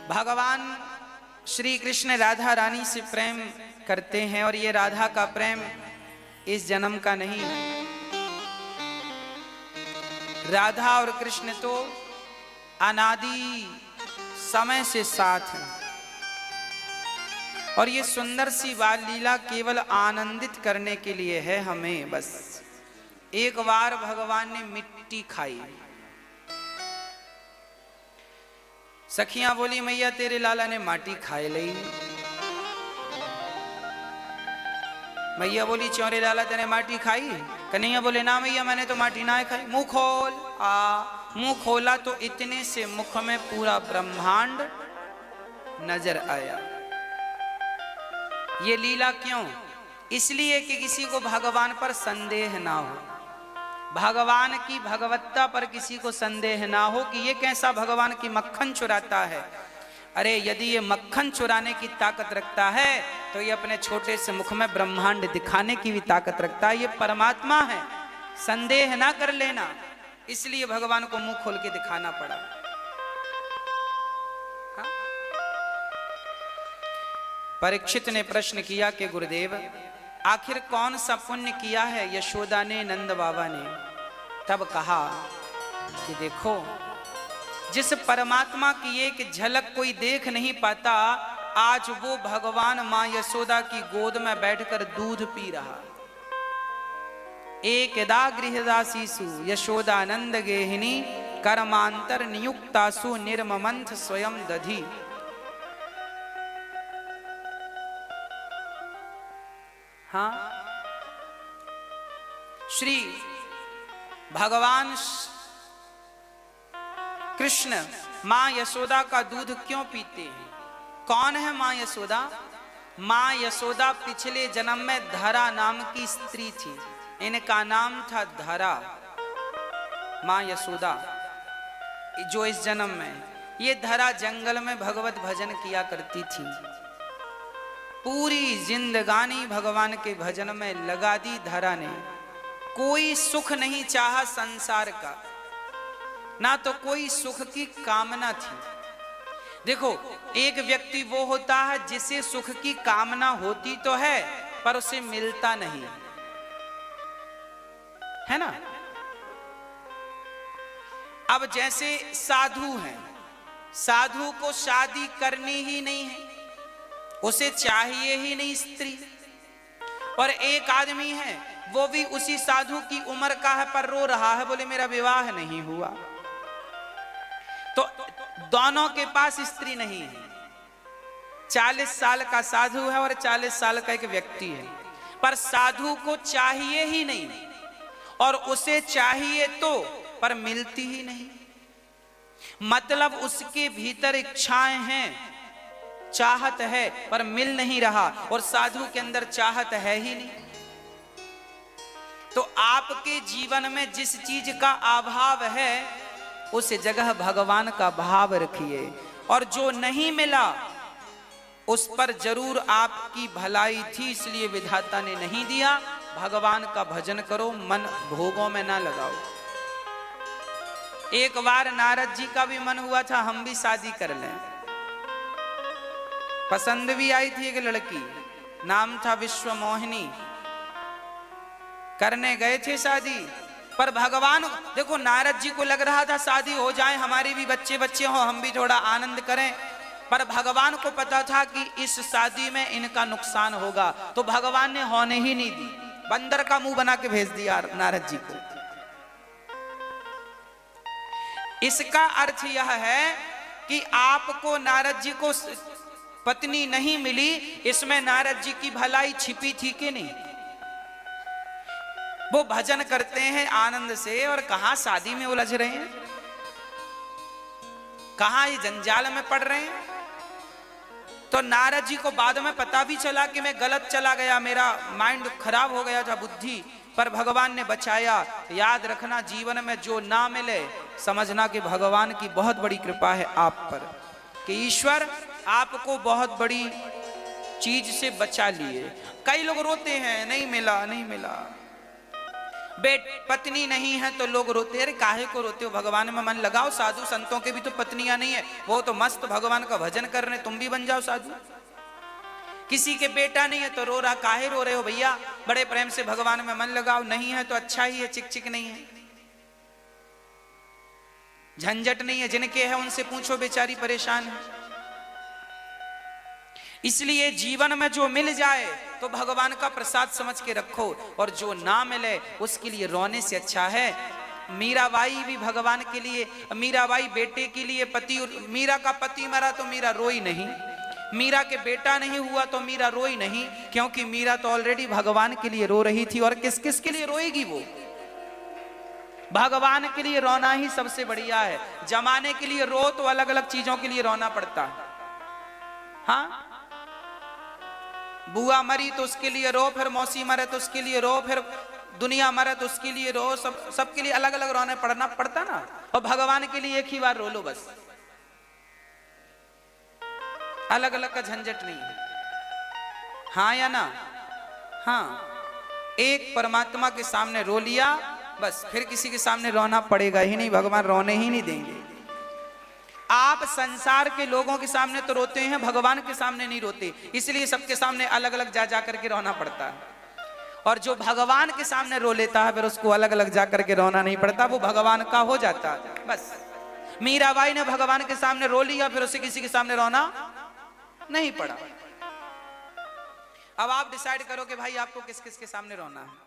भगवान श्री कृष्ण राधा रानी से प्रेम करते हैं और ये राधा का प्रेम इस जन्म का नहीं है। राधा और कृष्ण तो अनादि समय से साथ हैं और ये सुंदर सी बाल लीला केवल आनंदित करने के लिए है हमें। बस एक बार भगवान ने मिट्टी खाई, सखियां बोली मैया तेरे लाला ने माटी खाए ली। मैया बोली चौरे लाला तेने माटी खाई? कन्हैया बोले ना मैया मैंने तो माटी ना खाई। मुंह खोल। मुंह खोला तो इतने से मुख में पूरा ब्रह्मांड नजर आया। ये लीला क्यों? इसलिए कि किसी को भगवान पर संदेह ना हो, भगवान की भगवत्ता पर किसी को संदेह ना हो कि ये कैसा भगवान की मक्खन चुराता है। अरे यदि ये मक्खन चुराने की ताकत रखता है तो ये अपने छोटे से मुख में ब्रह्मांड दिखाने की भी ताकत रखता है। ये परमात्मा है, संदेह ना कर लेना। इसलिए भगवान को मुंह खोल के दिखाना पड़ा। हाँ? परीक्षित ने प्रश्न किया कि गुरुदेव आखिर कौन सा पुण्य किया है यशोदा ने, नंद बाबा ने? तब कहा कि देखो जिस परमात्मा की एक झलक कोई देख नहीं पाता, आज वो भगवान मां यशोदा की गोद में बैठकर दूध पी रहा। एकदा गृहदासीसु यशोदानंद गेहिनी कर्मांतर नियुक्तासु निर्ममंथ स्वयं दधी। हाँ, श्री भगवान कृष्ण मां यशोदा का दूध क्यों पीते हैं? कौन है मां यशोदा? मां यशोदा पिछले जन्म में धरा नाम की स्त्री थी, इनका नाम था धरा। मां यशोदा जो इस जन्म में, ये धरा जंगल में भगवत भजन किया करती थी। पूरी जिंदगानी भगवान के भजन में लगा दी धरा ने। कोई सुख नहीं चाहा संसार का, ना तो कोई सुख की कामना थी। देखो एक व्यक्ति वो होता है जिसे सुख की कामना होती तो है पर उसे मिलता नहीं है ना। अब जैसे साधु हैं, साधु को शादी करनी ही नहीं है, उसे चाहिए ही नहीं स्त्री। और एक आदमी है वो भी उसी साधु की उम्र का है पर रो रहा है, बोले मेरा विवाह नहीं हुआ। तो दोनों के पास स्त्री नहीं है। 40 साल का साधु है और 40 साल का एक व्यक्ति है, पर साधु को चाहिए ही नहीं और उसे चाहिए तो पर मिलती ही नहीं। मतलब उसके भीतर इच्छाएं हैं, चाहत है पर मिल नहीं रहा, और साधु के अंदर चाहत है ही नहीं। तो आपके जीवन में जिस चीज का अभाव है उस जगह भगवान का भाव रखिए, और जो नहीं मिला उस पर जरूर आपकी भलाई थी, इसलिए विधाता ने नहीं दिया। भगवान का भजन करो, मन भोगों में ना लगाओ। एक बार नारद जी का भी मन हुआ था हम भी शादी कर लें। पसंद भी आई थी एक लड़की, नाम था विश्व मोहिनी। करने गए थे शादी, पर भगवान, देखो नारद जी को लग रहा था शादी हो जाए, हमारे भी बच्चे बच्चे हो, हम भी थोड़ा आनंद करें। पर भगवान को पता था कि इस शादी में इनका नुकसान होगा, तो भगवान ने होने ही नहीं दी। बंदर का मुंह बना के भेज दिया नारद जी को। इसका अर्थ यह है कि आपको नारद जी को पत्नी नहीं मिली, इसमें नारद जी की भलाई छिपी थी कि नहीं? वो भजन करते हैं आनंद से और कहां शादी में उलझ रहे हैं, कहां ये जंजाल में पड़ रहे हैं। तो नारद जी को बाद में पता भी चला कि मैं गलत चला गया, मेरा माइंड खराब हो गया था, बुद्धि, पर भगवान ने बचाया। याद रखना जीवन में जो ना मिले समझना कि भगवान की बहुत बड़ी कृपा है आप पर, कि ईश्वर आपको बहुत बड़ी चीज से बचा लिए। कई लोग रोते हैं नहीं मिला नहीं मिला। बेट पत्नी नहीं है तो लोग रोते, अरे काहे को रोते हो, भगवान में मन लगाओ। साधु संतों के भी तो पत्नियां नहीं है, वो तो मस्त भगवान का भजन कर रहे, तुम भी बन जाओ साधु। किसी के बेटा नहीं है तो रो रहा, काहे रो रहे हो भैया, बड़े प्रेम से भगवान में मन लगाओ। नहीं है तो अच्छा ही है, चिक चिक नहीं है, झंझट नहीं है। जिनके है उनसे पूछो, बेचारी परेशान है। इसलिए जीवन में जो मिल जाए तो भगवान का प्रसाद समझ के रखो, और जो ना मिले उसके लिए रोने से अच्छा है। मीराबाई भी भगवान के लिए, मीराबाई बेटे के लिए, पति, मीरा का पति मरा तो मीरा रोई नहीं, मीरा के बेटा नहीं हुआ तो मीरा रोई नहीं, क्योंकि मीरा तो ऑलरेडी भगवान के लिए रो रही थी। और किस किस के लिए रोएगी वो, भगवान के लिए रोना ही सबसे बढ़िया है। जमाने के लिए रो तो अलग अलग चीजों के लिए रोना पड़ता है। हाँ, बुआ मरी तो उसके लिए रो, फिर मौसी मरे तो उसके लिए रो, फिर दुनिया मरे तो उसके लिए रो, सबके लिए अलग अलग रोने पड़ना पड़ता ना। और भगवान के लिए एक ही बार रो लो बस, अलग अलग का झंझट नहीं है। हाँ या ना? हाँ, एक परमात्मा के सामने रो लिया बस, फिर किसी के सामने रोना पड़ेगा ही नहीं, भगवान रोने ही नहीं देंगे। आप संसार के लोगों के सामने तो रोते हैं, भगवान के सामने नहीं रोते, इसलिए सबके सामने अलग अलग जा करके रोना पड़ता है। और जो भगवान के सामने रो लेता है फिर उसको अलग अलग जा करके रोना नहीं पड़ता, वो भगवान का हो जाता है बस। मीराबाई ने भगवान के सामने रो लिया, फिर उसे किसी के सामने रोना नहीं पड़ा। अब आप डिसाइड करो कि भाई आपको किस किस के सामने रोना है।